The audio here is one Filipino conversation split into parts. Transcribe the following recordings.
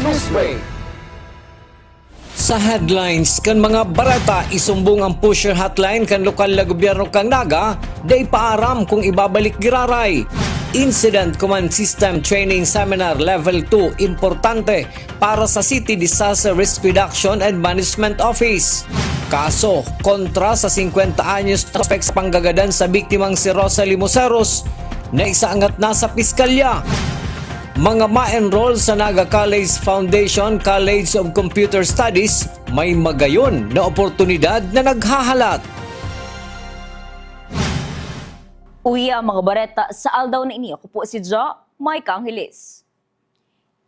News Break. Sa headlines kan mga barata, isumbong ang pusher hotline kan lokal na gobyerno kang NAGA, day paaram kung ibabalik giraray. Incident Command System Training Seminar Level 2, importante para sa City Disaster Risk Reduction and Management Office. Kaso, kontra sa 50 anyos suspek sa panggagadan sa biktimang si Rosalie MUCEROS, naisaangat na sa Piskalya. Mga ma-enroll sa NAGA College Foundation College of Computer Studies, may magayon na oportunidad na naghahalat. Uwi ang mga bareta sa aldaw na ini. Ako po si Mike Angeles.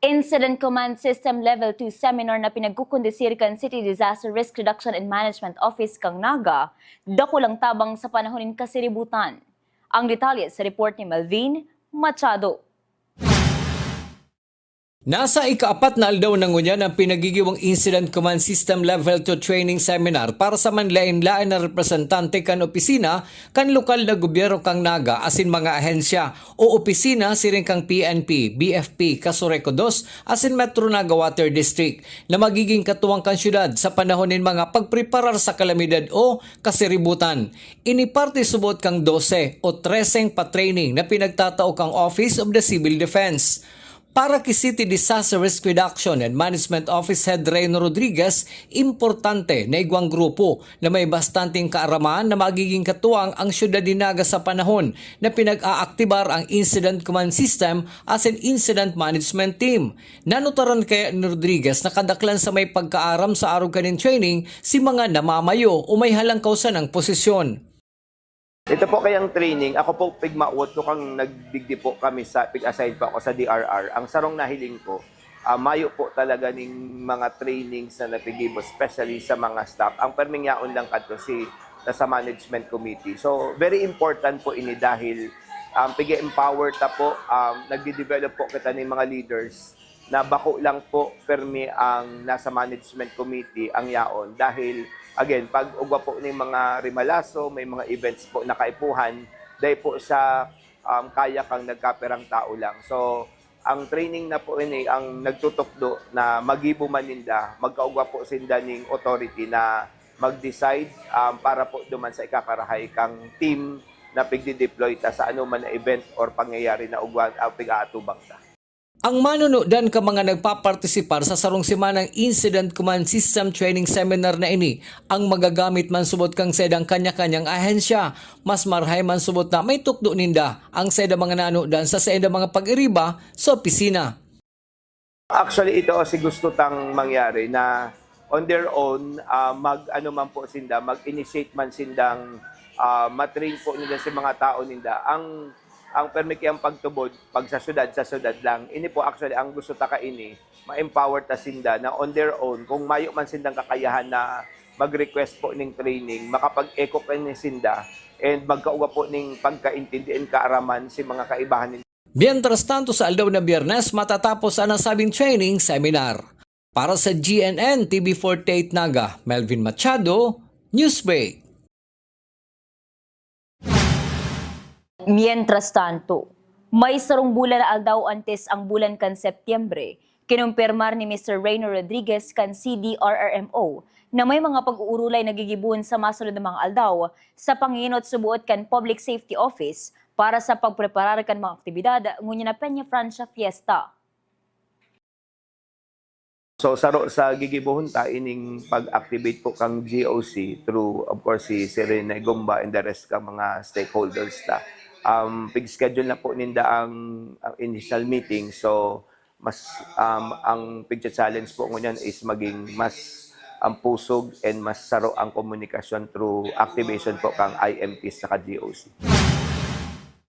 Incident Command System Level 2 Seminar na pinagkukondisirkan City Disaster Risk Reduction and Management Office kang NAGA, dako lang tabang sa panahonin kasiributan. Ang detalye sa report ni Melvin Machado. Nasa ika-4 na aldaw ng ngunyan ang pinagigiwang Incident Command System Level 2 Training Seminar para sa manlain-lain na representante kan opisina kan lokal na gobyerno kang NAGA asin mga ahensya o opisina siring kang PNP, BFP, KASO 2 asin Metro Naga Water District na magiging katuwang kan syudad sa panahon ng mga pagpreparar sa kalamidad o kasiributan. Iniparte subot kang 12 o 13 pa-training na pinagtatao kang Office of the Civil Defense. Para kay City Disaster Risk Reduction and Management Office Head Reyno Rodriguez, importante na igwang grupo na may bastanteng kaaraman na magiging katuwang ang syudad ni NAGA sa panahon na pinag-aaktibar ang Incident Command System as an Incident Management Team. Nanutaran kay Rodriguez na kadaklan sa may pagkaaram sa araw kanin training si mga namamayo o may halangkausan ng posisyon. Ito po kayang training, ako po pigmawot ko kang nagdigdi po kami sa pig-assign po ako sa DRR. Ang sarong nahiling ko, mayo po talaga ning mga trainings na napigibo, especially sa mga staff. Ang permingyaon lang kadto si sa management committee. So very important po ini dahil pigi-empower ta po, nagdi-develop po kita ng mga leaders na bako lang po permi ang nasa management committee ang yaon dahil again, pag ugwa po ng mga rimalaso, may mga events po na kaipuhan, dahil po sa kaya kang nagkaperang tao lang. So, ang training na po ini ang nagtutukdo na magibo maninda, magkaugwa po sinda ning authority na mag-decide para po duman sa ikakarahay kang team na pigdi-deploy ta sa anuman na event or pangyayari na ugwa pig-aatubang ta. Ang manunodan ka mga nagpapartisipar sa sarong simanang Incident Command System Training Seminar na ini, ang magagamit man subot kang sedang kanya-kanyang ahensya. Mas marhay man subot na may tukdo ninda ang seda mga nanodan sa seda mga pag-iriba sa opisina. Actually, ito si gusto tang mangyari na on their own, mag-ano man po sinda, mag-initiate man sindang matrain po nila si mga tao ninda. Ang permit ang pagtubod, pag sa syudad lang. Ini po actually ang gusto ta kaini, ma-empower ta sinda na on their own, kung mayo man sindang kakayahan na mag-request po ning training, makapag-eco ka ni sinda, and magkauga po ning pagkaintindihan kaaraman si mga kaibahan. Mientras tanto sa aldaw na Biyernes, matatapos ang nasabing training seminar. Para sa GNN TV 48 NAGA, Melvin Machado, News Break. Mientras tanto, may sarong bulan na aldaw antes ang bulan kan Setyembre, kinumpirmar ni Mr. Reyno Rodriguez kan CDRRMO na may mga pag-uurulay nagigibun sa masunod na mga aldaw sa panginot subuot kan Public Safety Office para sa pagpreparar kan mga aktibidad ngunya na Peña Francia Fiesta. So sa gigibuhon ta ining pag-activate po kang GOC through of course si Serena Gomba and the rest ka mga stakeholders ta. Pig-schedule na po ninda ang initial meeting. So, mas ang pig-challenge po ngunyan is maging mas pusog and mas saro ang komunikasyon through activation po kang IMTs sa GOC.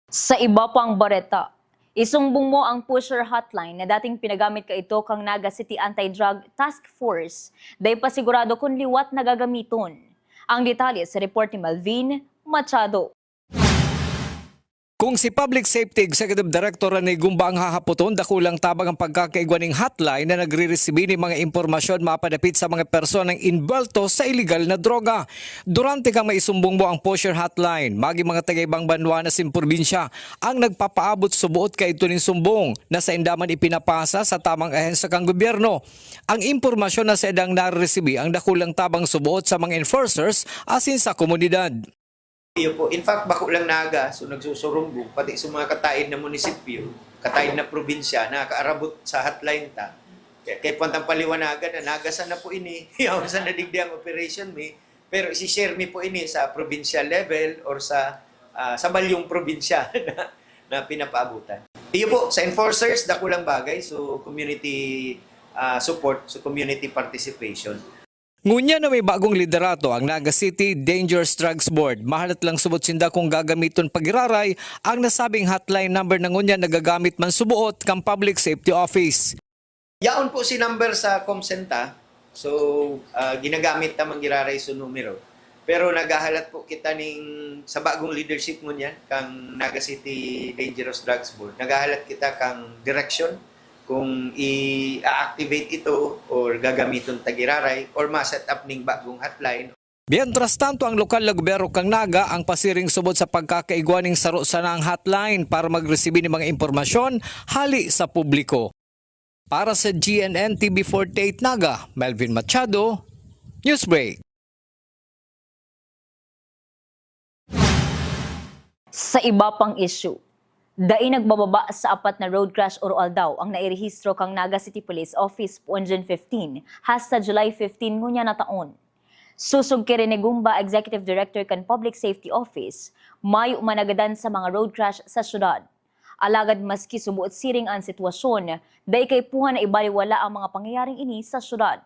Sa iba pang bareta, isumbong mo ang pusher hotline na dating pinagamit ka ito kang NAGA City Anti-Drug Task Force. Dahil pasigurado kung liwat na gagamiton. Ang detalye sa report ni Melvin Machado. Kung si Public Safety Executive Director ni Gumba ang hahaputon, dakulang tabang ang pagkakaigwan ng hotline na nagre-resibi ng mga impormasyon mapadapit sa mga personang involto sa illegal na droga. Durante kang maisumbong mo ang Pusher Hotline, magi mga taga-ibang banwa na probinsya ang nagpapaabot subuot kay ito ng sumbong na sa indaman ipinapasa sa tamang ahensya kang gobyerno. Ang impormasyon na sa edang nare-resibi ang dakulang tabang subuot sa mga enforcers asin sa komunidad. Iyo po. In fact, bako lang naga, so nagsusurumbong, pati sa mga kataid na munisipyo, kataid na probinsya, nakaarabot sa hotline ta. Kaya puntang paliwanagan na nagasan na po ini, yaw sa nadigdi ang operation mi, pero isi-share mi po ini sa provincial level or sa balyong probinsya na pinapaabutan. Iyo po, sa enforcers, dako lang bagay, so community support, so community participation. Ngunya na may bagong liderato ang Naga City Dangerous Drugs Board. Mahalat lang subot sinda kung gagamiton pag-giraray ang nasabing hotline number na ngunya nagagamit man subuot kang Public Safety Office. Yaon po si number sa Comsenta, so ginagamit ta mang-giraray so numero. Pero nagahalat po kita sa bagong leadership ngunya kang Naga City Dangerous Drugs Board. Nagahalat kita kang direction kung i-activate ito or gagamiton tagiraray or ma-set up ning bagong hotline. Mientras tanto, ang lokal na gobyerno kang Naga ang pasiring subot sa pagkakaigwaning saro sa ang hotline para magresibi ng mga impormasyon hali sa publiko. Para sa GNN TV 48 Naga, Melvin Machado, News Break. Sa iba pang issue, dai nagbababa sa apat na road crash or daw ang nairehistro kang Naga City Police Office po June 15 hasta July 15 ngunya na taon. Susug kay ni Gumba Executive Director kan Public Safety Office, mayo managadan sa mga road crash sa syudad. Alagad maski subuot siring ang sitwasyon, dai kay puha na ibaliwala ang mga pangyayaring ini sa syudad.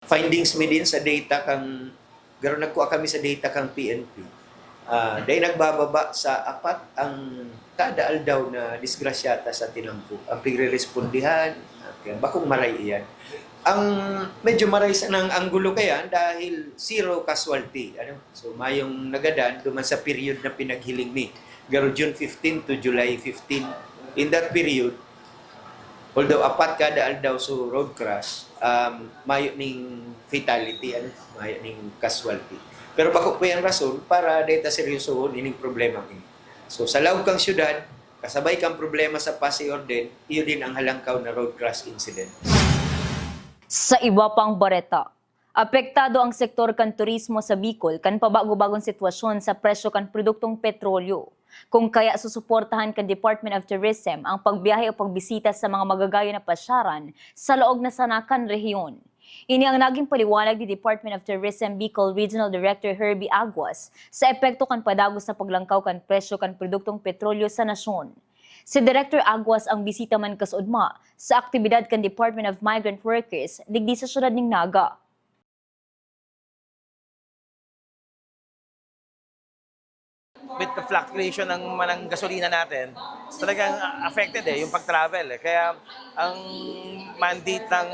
Findings mi din sa data kang garo nagkuha kami sa data kang PNP. Dahil nagbababa sa apat ang kada aldaw na disgrasyata sa tinampo. Ang pigre-respondihan, bakong maray iyan. Ang medyo maray sa ng anggulo kaya dahil zero casualty. So mayong nagadan duman sa period na pinaghiling mi. Garo June 15 to July 15. In that period, although apat kada aldaw so road crash, mayo ning fatality, mayo ning casualty. Pero bako po yung rason para data seryosohon ining problema ini. So sa laog kang syudad, kasabay kang problema sa pasi orden, iyo din ang halangkaw na road crash incident. Sa iba pang bareta, apektado ang sektor kan turismo sa Bicol kan pabago-bagong sitwasyon sa presyo kan produktong petrolyo. Kung kaya susuportahan kan Department of Tourism ang pagbiyahe o pagbisita sa mga magagayo na pasyaran sa laog na sanakan rehiyon. Ini ang naging paliwanag ni Department of Tourism Bicol Regional Director Herbie Aguas sa epekto kan Padagos na paglangkaw kan presyo kan produktong petrolyo sa nasyon. Si Director Aguas ang bisita man kasudma sa aktibidad kan Department of Migrant Workers digdi sa syudad ning Naga. With the fluctuation ng gasolina natin, talagang affected yung pag-travel. Kaya ang mandate ng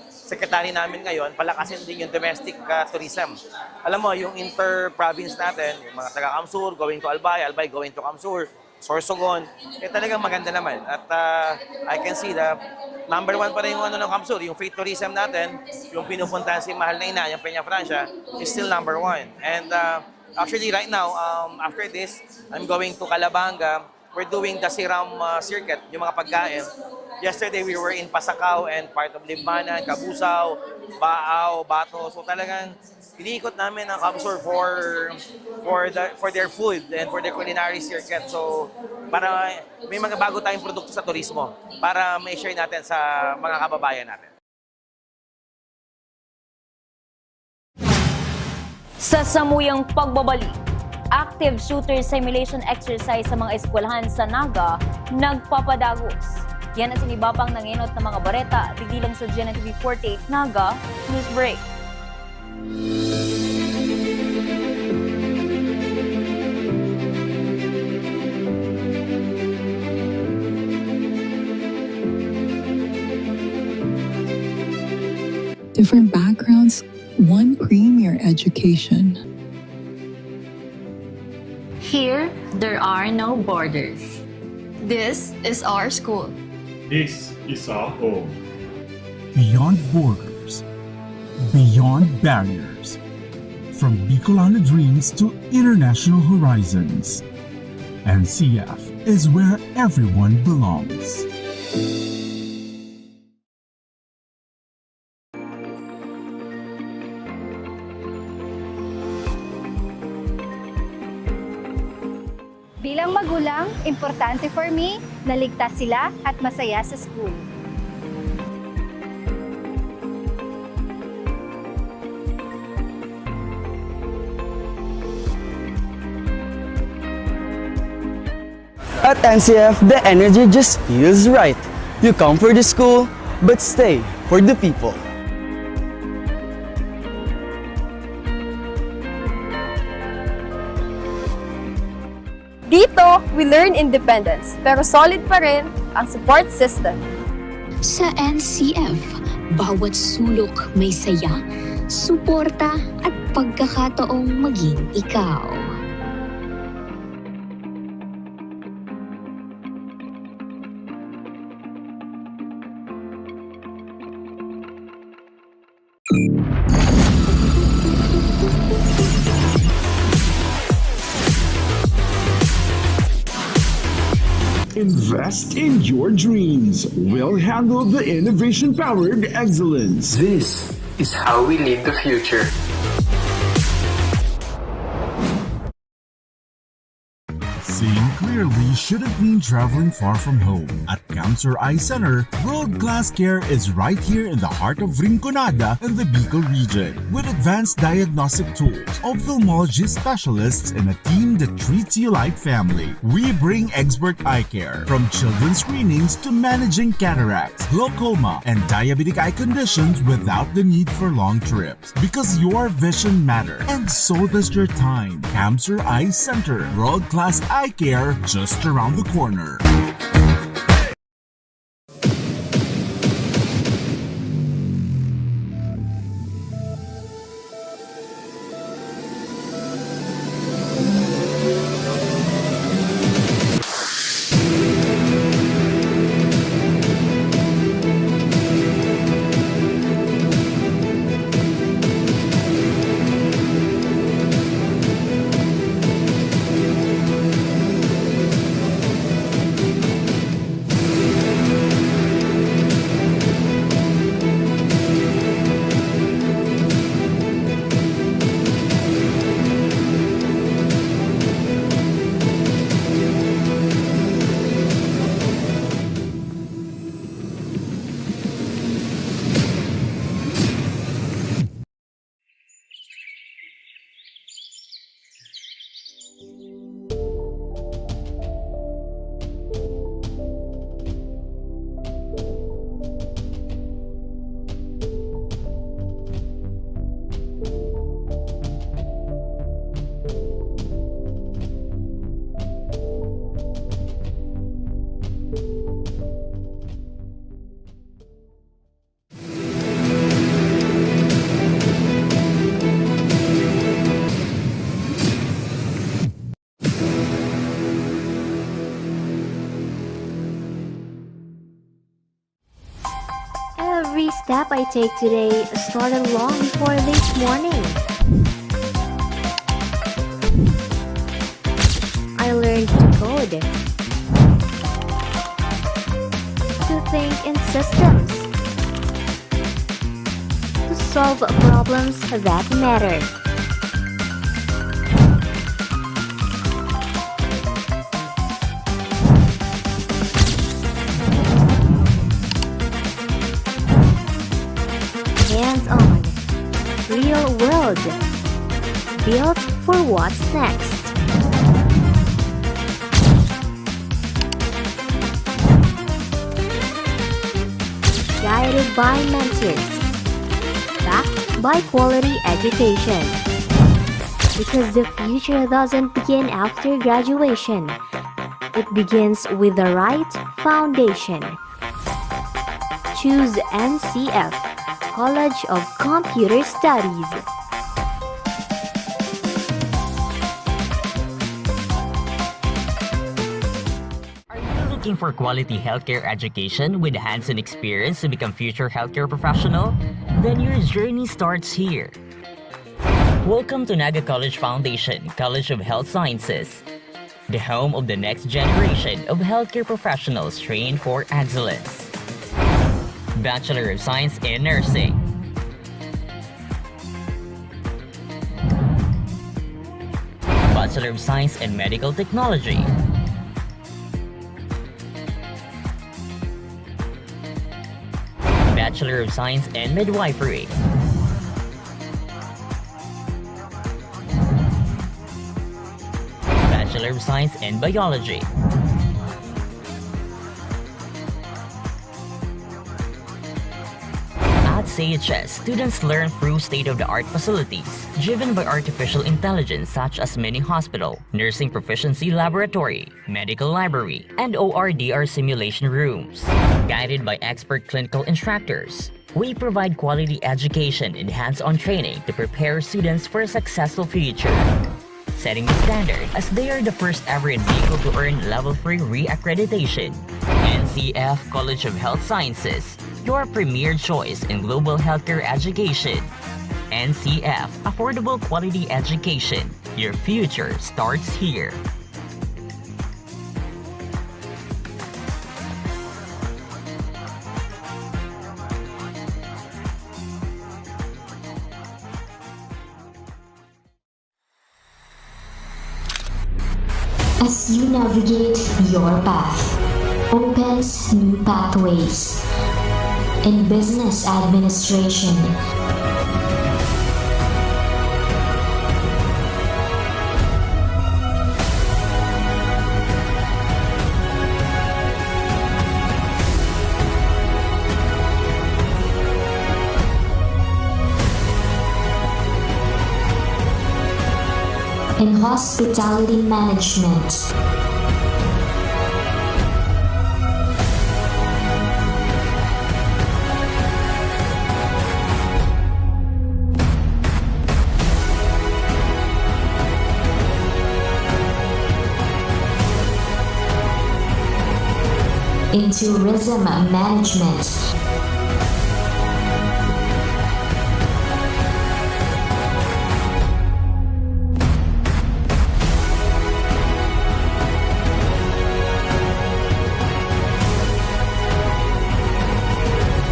secretary namin ngayon, palakasin din yung domestic tourism. Alam mo, yung inter-province natin, yung mga taga-Kamsur, going to Albay, Albay going to Kamsur, Sorsogon, talagang maganda naman. At I can see that number one pa rin yung ng Kamsur, yung freight tourism natin, yung pinupuntahan si Mahal na Ina, yung Peña Francia, is still number one. And actually, right now, after this, I'm going to Calabanga. We're doing the Siram circuit, yung mga pagkain. Yesterday, we were in Pasacao and part of Libmanan, Cabusao, Baao, Bato. So talagang iniikot namin ang Kamsur for their food and for their culinary circuit. So para may mga bago tayong produkto sa turismo para may share natin sa mga kababayan natin. Sa samuyang pagbabalik, active shooter simulation exercise sa mga eskwelahan sa Naga nagpapadagos. Yan ang sinibapang nanginot ng mga bareta, bigilang sa GNN TV 48 Naga News Break. Different backgrounds, one premier education. Here, there are no borders. This is our school. This is our home. Beyond borders, beyond barriers, from Bikolano dreams to international horizons, NCF is where everyone belongs. Bilang magulang, importante for me na ligtas sila at masaya sa school. At NCF, the energy just feels right. You come for the school, but stay for the people. Dito, we learn independence, pero solid pa rin ang support system. Sa NCF, bawat sulok may saya, suporta at pagkakataong maging ikaw. Invest in your dreams. We'll handle the innovation-powered excellence. This is how we lead the future. Seeing clearly shouldn't mean traveling far from home. At Cancer Eye Center, world-class care is right here in the heart of Rinconada and the Bicol region. With advanced diagnostic tools, ophthalmology specialists, and a team that treats you like family, we bring expert eye care. From children's screenings to managing cataracts, glaucoma, and diabetic eye conditions without the need for long trips. Because your vision matters, and so does your time. Cancer Eye Center, world-class eye care just around the corner. Every step I take today started long before this morning. I learned to code, to think in systems, to solve problems that matter. Hands-on, real world, built for what's next. Guided by mentors, backed by quality education. Because the future doesn't begin after graduation, it begins with the right foundation. Choose NCF, College of Computer Studies. Looking for quality healthcare education with hands-on experience to become future healthcare professional? Then your journey starts here. Welcome to NAGA College Foundation, College of Health Sciences, the home of the next generation of healthcare professionals trained for excellence. Bachelor of Science in Nursing, Bachelor of Science in Medical Technology, Bachelor of Science in Midwifery, Bachelor of Science in Biology, At CHS, students learn through state-of-the-art facilities, driven by artificial intelligence such as mini hospital, nursing proficiency laboratory, medical library, and ORDR simulation rooms. Guided by expert clinical instructors, we provide quality education and hands-on training to prepare students for a successful future. Setting the standard as they are the first ever in Bicol to earn Level 3 re-accreditation. NCF College of Health Sciences, your premier choice in global healthcare education. NCF, affordable quality education. Your future starts here. As you navigate your path, opens new pathways. In business administration, in hospitality management, in tourism management,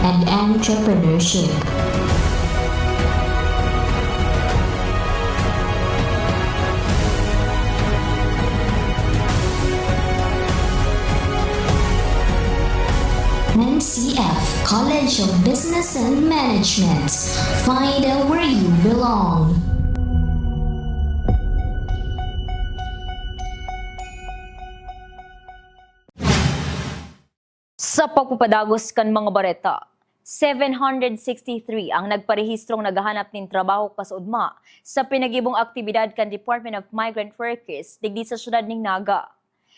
and entrepreneurship. NCF College of Business and Management. Find out where you belong. Sa pagpapadagos kan mga bareta, 763 ang nagparehistrong naghahanap ng trabaho kasaudma sa pinagibong aktibidad kan Department of Migrant Workers digdi sa syudad ning Naga.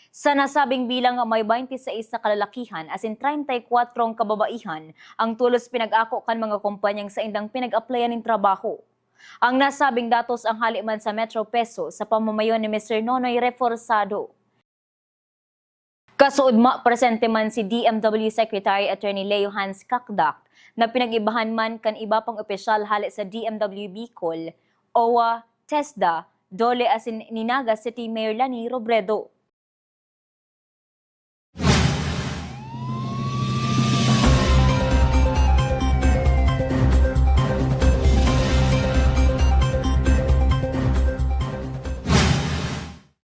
Sa nasabing bilang may 26 na kalalakihan as in 34 kababaihan ang tulos pinag-ako kan mga kumpanyang sa indang pinag-applyan ng trabaho. Ang nasabing datos ang haliman sa Metro Peso sa pamamayon ni Mr. Nonoy Reforzado. Kasuudma presente man si DMW Secretary Attorney Leo Hans Kakdak na pinag-ibahan man kan iba pang opisyal hali sa DMW Bicol, OWA, TESDA, Dole as in Naga City Mayor Lani Robredo.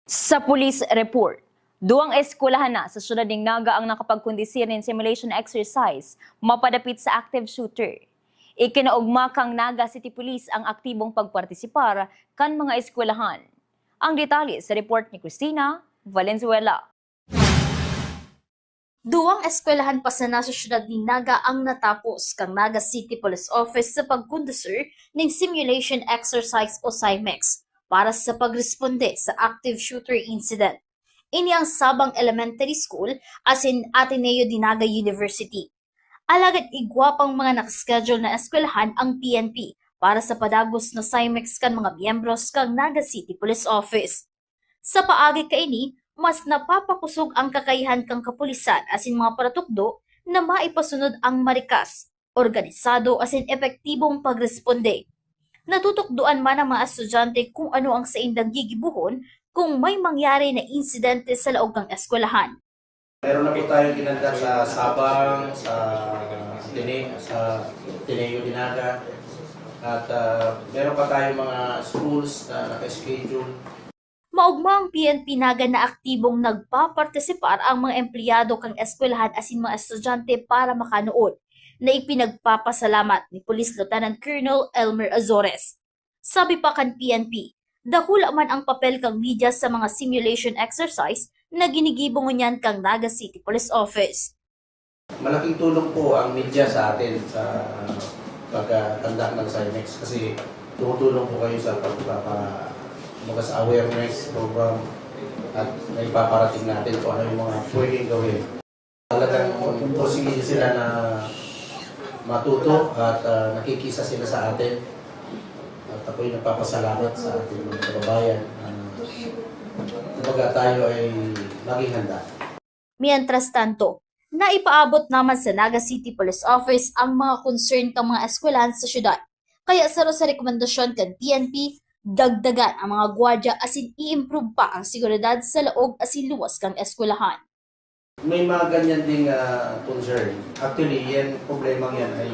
Sa police report, duwang eskwelahan na sa syudad ng Naga ang nakapagkondisir ng simulation exercise mapadapit sa active shooter. Ikinaugma kang Naga City Police ang aktibong pagpartisipar kan mga eskwelahan. Ang detalye sa report ni Cristina Valenzuela. Duwang eskwelahan pa sa nasa syudad ni Naga ang natapos kang Naga City Police Office sa pagkondisir ng simulation exercise o SIMEX para sa pagresponde sa active shooter incident. Ini ang Sabang Elementary School as in Ateneo de Naga University. Alagad igwapang mga nakaschedule na eskwelahan ang PNP para sa Padagos na SIMEX kan mga miyembros kang Naga City Police Office. Sa paagi kaini, mas napapakusog ang kakayahan kang kapulisan asin mga paratukdo na maipasunod ang marikas, organisado asin epektibong pagresponde. Natutukdoan man ang mga estudyante kung ano ang saindang gigibuhon kung may mangyari na insidente sa loob ng eskwelahan. Meron na po tayong ginanda sa Sabang, sa Tineo Dinaga, at meron pa tayong mga schools na naka-schedule. Maugma ang PNP NAGA na aktibong nagpapartisipar ang mga empleyado kang eskwelahan asin mga estudyante para makanood na ipinagpapasalamat ni Police Lieutenant Colonel Elmer Azores. Sabi pa kan PNP, dakula man ang papel kang media sa mga simulation exercise na ginigibong niyan kang Naga City Police Office. Malaking tulong po ang media sa atin sa pagtanda ng SIMEX kasi tumutulong po kayo sa sa awareness program at naipaparating natin kung ano yung mga pwedeng gawin. Talagang posibilidad sila na matuto at nakikisa sila sa atin. At ako'y nagpapasalamat sa ating mga kababayan. Kumbaga tayo ay maging handa. Mientras tanto, naipaabot naman sa Naga City Police Office ang mga concern ng mga eskwelahan sa syudad. Kaya sa rekomendasyon kan PNP, dagdagan ang mga gwardya asin i-improve pa ang seguridad sa loob asin luwas kang eskwelahan. May mga ganyan ding concern. Actually, yan, problemang yan ay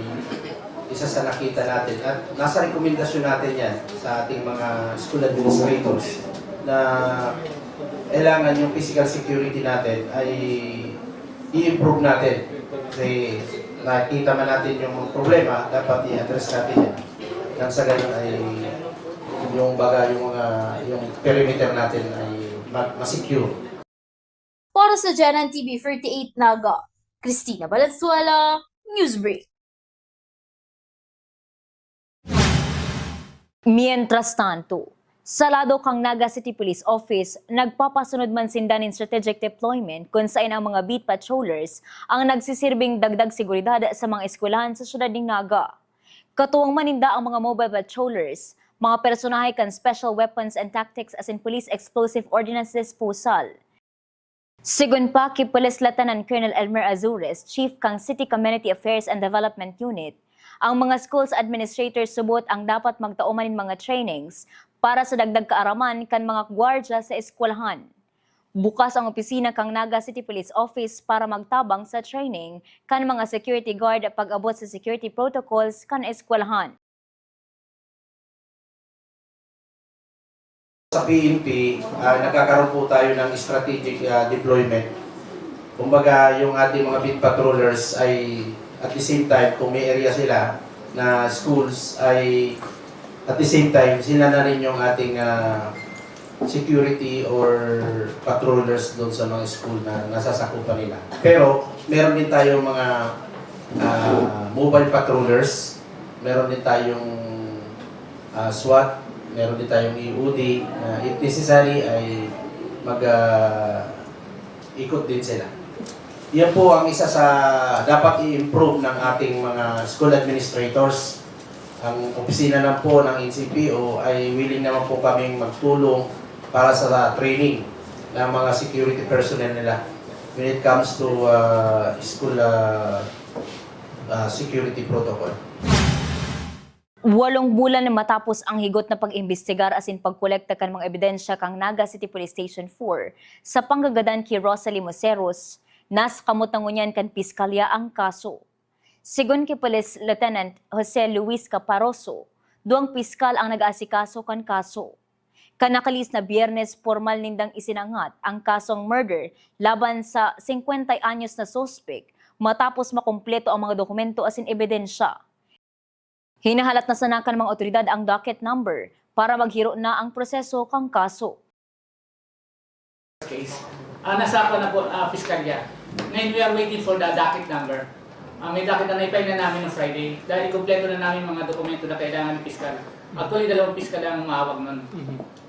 isa sa nakita natin at nasa rekomendasyon natin yan sa ating mga school administrators na kailangan yung physical security natin ay i-improve natin. Kasi nakita man natin yung problema, dapat i-address natin yan. Nang sa ganun ay yung yung perimeter natin ay masecure. Para sa GNN TV 38 NAGA, Cristina Valenzuela, News Break. Mientras tanto, sa lado kang Naga City Police Office, nagpapasunod man sinda ng strategic deployment kung saan ang mga beat patrollers ang nagsisirbing dagdag seguridad sa mga eskwelahan sa syudad ng Naga. Katuwang maninda ang mga mobile patrollers, mga personahe kan special weapons and tactics as in police explosive ordnance disposal. Sigun pa kay Police Lieutenant Colonel Elmer Azures, Chief kang City Community Affairs and Development Unit, ang mga schools administrators subot ang dapat magtaumanin mga trainings para sa dagdag kaaraman kan mga gwardya sa eskwelahan. Bukas ang opisina kang Naga City Police Office para magtabang sa training kan mga security guard pag-abot sa security protocols kan eskwelahan. Sa PNP, nagkakaroon po tayo ng strategic deployment. Kumbaga, yung ating mga beat patrollers ay at the same time, kung may area sila na schools ay at the same time, sila na rin yung ating security or patrollers doon sa mga school na nasasakupan nila. Pero, meron din tayong mga mobile patrollers, meron din tayong SWAT, meron din tayong EOD na if necessary ay mag-ikot din sila. Yan po ang isa sa dapat i-improve ng ating mga school administrators. Ang opisina na po ng NCPO ay willing naman po kaming magtulong para sa training ng mga security personnel nila when it comes to school security protocol. 8 bulan na matapos ang higot na pag-imbestigar as in pagkolekta kan mga ebidensya kang Naga City Police Station 4 sa panggagadan kay Rosalie MUCEROS, nas kamutangunyan kan Piskalya ang kaso. Sigon kay Police Lieutenant Jose Luis Caparoso, duang piskal ang nag-aasikaso kan kaso. Kanakalis na Biyernes, formal nindang isinangat ang kasong murder laban sa 50 anyos na suspek matapos makumpleto ang mga dokumento as in ebidensya. Hinahalat na sanakan mga otoridad ang docket number para maghiro na ang proseso kang kaso. Nasapan na po Piskalya. Ngayon we are waiting for the docket number. May docket na na-file na namin no Friday dahil kompleto na namin mga dokumento na kailangan ng piskal. Actually, 2 piskal lang ang mahawag nun.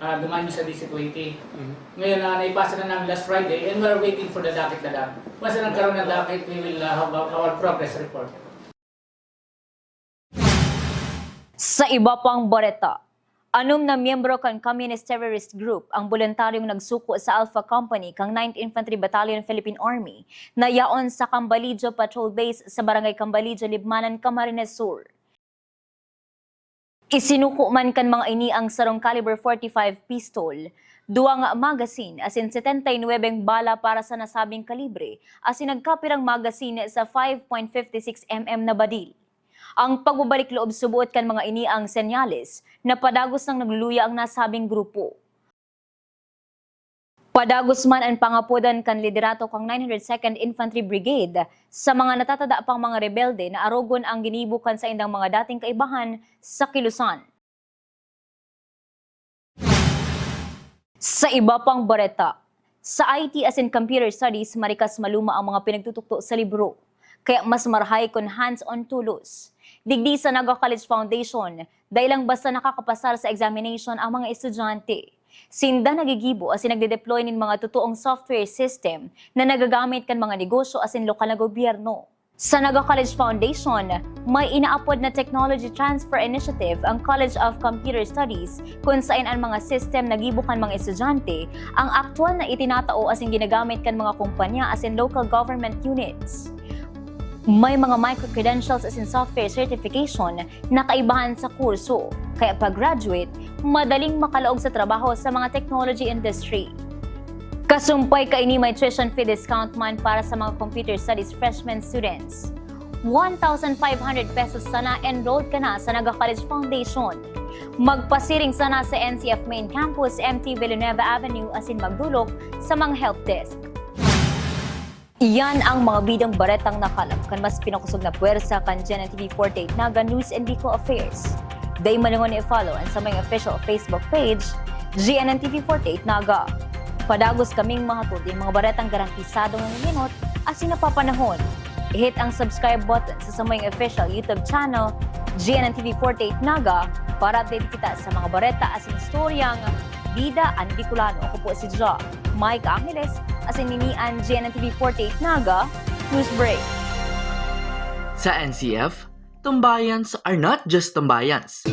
Dumaan nyo sa DC-20. Ngayon, naipasa na namin last Friday and we are waiting for the docket na lang. Once na nagkaroon ng docket, we will have our progress report. Sa iba pang bareta, Anom na miyembro kan Communist Terrorist Group ang voluntaryong nagsuko sa Alpha Company kang 9th Infantry Battalion Philippine Army na yaon sa Cambalijo Patrol Base sa Barangay Cambalijo, Libmanan, Camarines Sur. Isinuko man kan mga ini ang sarong caliber 45 pistol, duwa nga magazine asin 79 bala para sa nasabing kalibre asin nagkapirang magazine sa 5.56 mm na badil. Ang pagbabalik loob subuot kan mga ini ang senyales na padagos nang nagluluya ang nasabing grupo. Padagos man ang pangapodan kan liderato kang 902nd Infantry Brigade sa mga natatada pang mga rebelde na arogon ang ginibukan sa indang mga dating kaibahan sa Kilusan. Sa iba pang bareta, sa IT as in Computer Studies, marikas maluma ang mga pinagtutukto sa libro, kaya mas marahay kon hands-on tulos. Digdi sa NAGA College Foundation, dahil lang basta nakakapasar sa examination ang mga estudyante. Sinda nagigibo as in nagde-deploy nin mga totoong software system na nagagamit kan mga negosyo as in lokal na gobyerno. Sa NAGA College Foundation, may inaapod na Technology Transfer Initiative ang College of Computer Studies kung saan ang mga system na gibukan mga estudyante ang aktual na itinatao as in ginagamit kan mga kumpanya as in local government units. May mga micro-credentials as in software certification na kaibahan sa kurso, kaya pag-graduate, madaling makalaog sa trabaho sa mga technology industry. Kasumpay kaini may tuition fee discount man para sa mga computer studies freshman students. 1,500 pesos sana enrolled ka na sa NAGA College Foundation. Magpasiring sana sa NCF Main Campus, MT Villanueva Avenue as in magdulok sa mga help desk. Iyan ang mga bidang baretang nakalap kan mas pinakusog na puwersa kan GNN TV 48 NAGA News and Bicol Affairs. Day manungon i-follow ang sa mga official Facebook page, GNN TV 48 NAGA. Padagos kaming mahatod yung mga baretang garantisado ng minut as napapanahon. I-hit ang subscribe button sa mga official YouTube channel, GNN TV 48 NAGA, para update kita sa mga bareta as in istoryang Bida ang Bikolano. Ako po si Jo, Mike Angeles, as in ninian GNN TV 48 NAGA News Break. Sa NCF, tambayans are not just tambayans.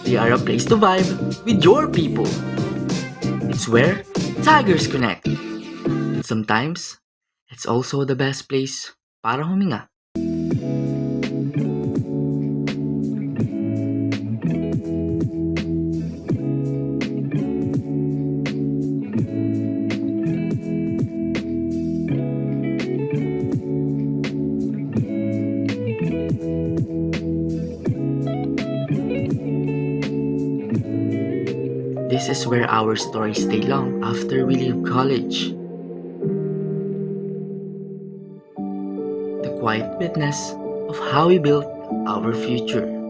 They are a place to vibe with your people. It's where tigers connect. And sometimes, it's also the best place para huminga. This is where our stories stay long after we leave college. The quiet witness of how we built our future.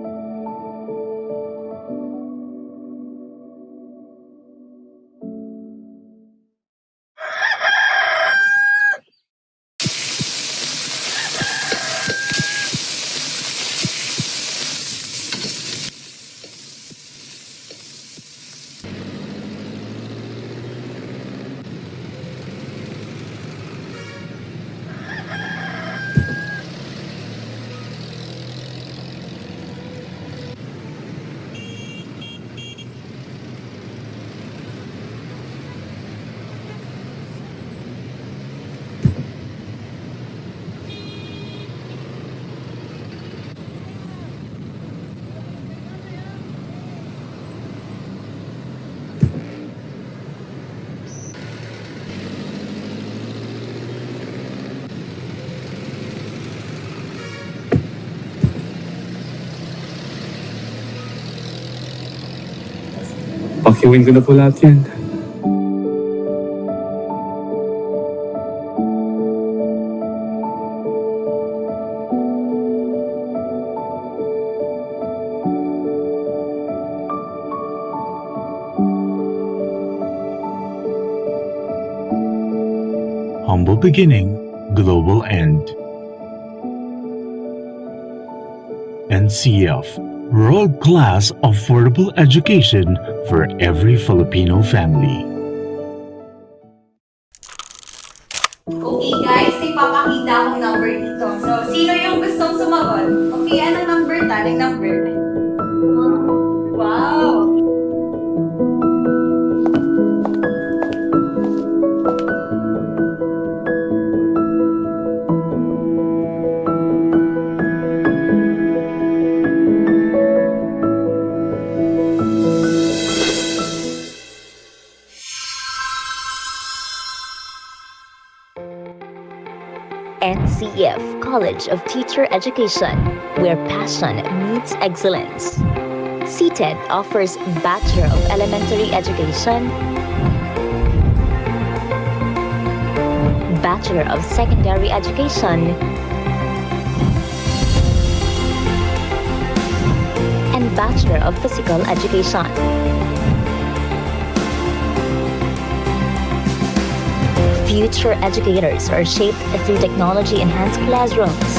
Pakiwin ko na po lahat yan. Humble beginning, global end. NCF, world-class affordable education for every Filipino family. Okay guys, ipapakita akong number dito. So, sino yung gustong sumagot? Okay, anong number ta? Anong number? NCF College of Teacher Education, where passion meets excellence. CTED offers Bachelor of Elementary Education, Bachelor of Secondary Education, and Bachelor of Physical Education. Future educators are shaped through technology-enhanced classrooms,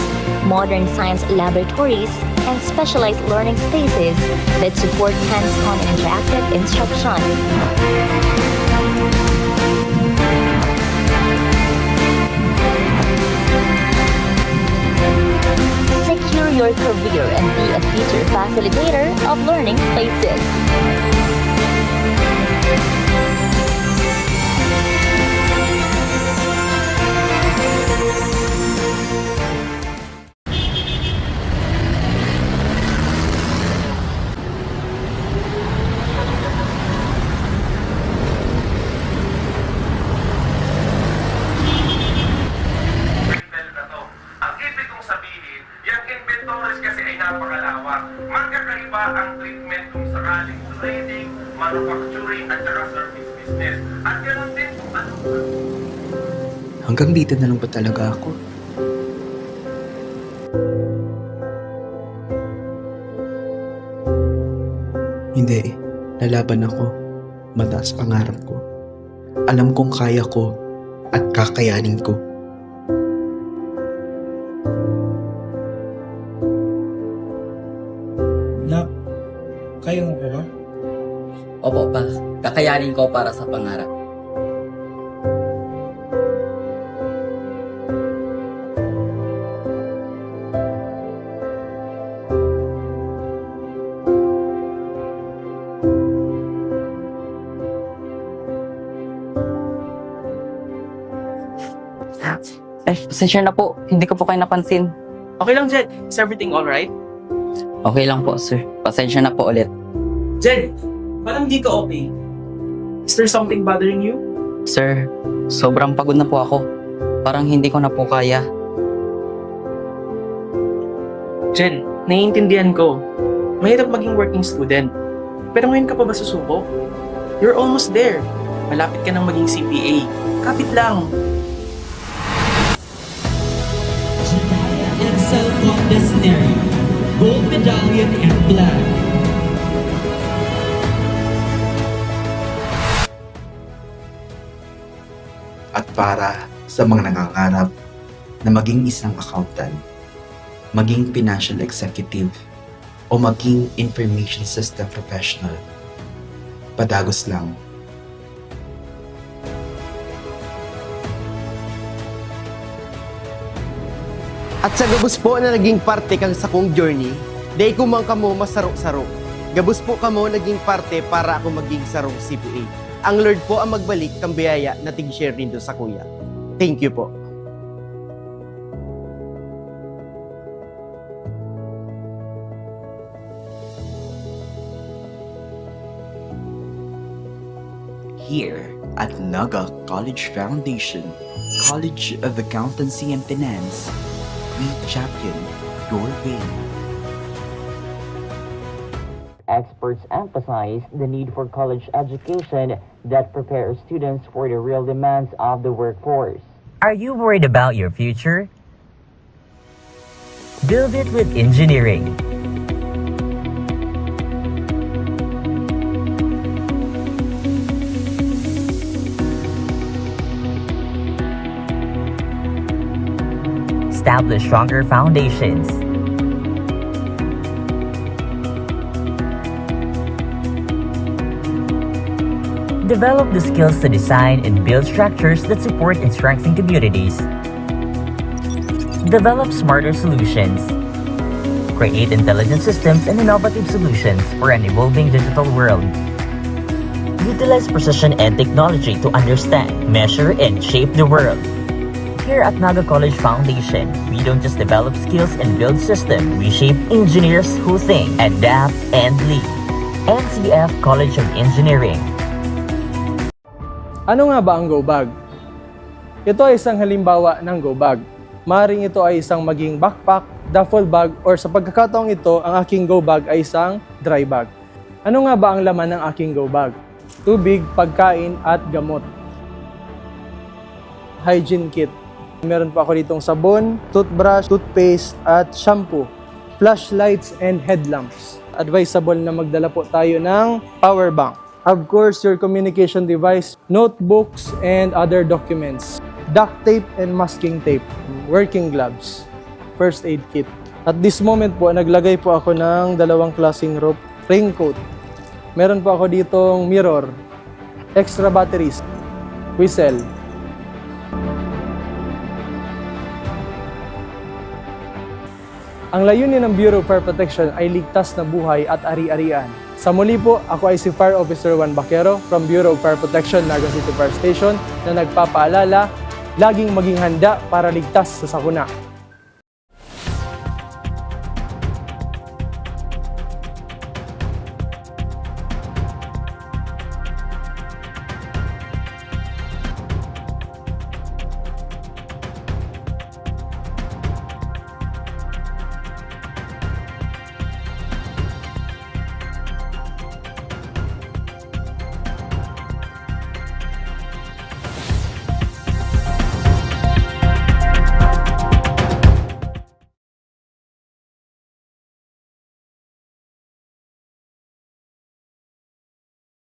modern science laboratories, and specialized learning spaces that support hands-on interactive instruction. Secure your career and be a future facilitator of learning spaces. ang treatment kung sakaling trading, manufacturing, at saka service business. At ganoon din kung ano. Hanggang dito na lang ba talaga ako? Hindi, lalaban ako. Mataas pangarap ko. Alam kong kaya ko at kakayanin ko. Nak, kaya mo ba? Opo, pa. Kakayanin ko para sa pangarap. Pasensya na po. Hindi ko po kayo napansin. Okay lang, Jed. Is everything alright? Okay lang po, sir. Pasensya na po ulit. Jed, parang di ka okay. Is there something bothering you? Sir, sobrang pagod na po ako. Parang hindi ko na po kaya. Jed, naiintindihan ko. Mahirap maging working student. Pero ngayon ka pa ba susuko? You're almost there. Malapit ka nang maging CPA. Kapit lang. Self-Disciplinary, Gold Medallion and Flag. At para sa mga nangangarap na maging isang accountant, maging financial executive, o maging information system professional, Padagos lang. At sa gabos po na naging parte kang sa kong journey, day ko man kamo masarok-sarok. Gabos po kamo naging parte para ako maging sarong CPA. Ang Lord po ang magbalik kang biyaya na tig-share nindo sa kuya. Thank you po. Here at NAGA College Foundation, College of Accountancy and Finance, we champion your way. Experts emphasize the need for college education that prepares students for the real demands of the workforce. Are you worried about your future? Build it with engineering. Establish stronger foundations. Develop the skills to design and build structures that support and strengthen communities. Develop smarter solutions. Create intelligent systems and innovative solutions for an evolving digital world. Utilize precision and technology to understand, measure, and shape the world. Here at NAGA College Foundation, we don't just develop skills and build systems, we shape engineers who think, adapt, and lead. NCF College of Engineering. Ano nga ba ang go bag? Ito ay isang halimbawa ng go bag. Maaaring ito ay isang maging backpack, duffel bag, or sa pagkakataong ito, ang aking go bag ay isang dry bag. Ano nga ba ang laman ng aking go bag? Tubig, pagkain, at gamot. Hygiene kit. Meron pa ako ditong sabon, toothbrush, toothpaste, at shampoo. Flashlights and headlamps. Advisable na magdala po tayo ng power bank. Of course, your communication device, notebooks, and other documents. Duct tape and masking tape, working gloves, first aid kit. At this moment po, naglagay po ako ng dalawang klaseng rope, raincoat. Meron po ako ditong mirror, extra batteries, whistle. Ang layunin ng Bureau of Fire Protection ay ligtas na buhay at ari-arian. Sa muli po, ako ay si Fire Officer Juan Baquero from Bureau of Fire Protection, Naga City Fire Station na nagpapaalala, laging maging handa para ligtas sa sakuna.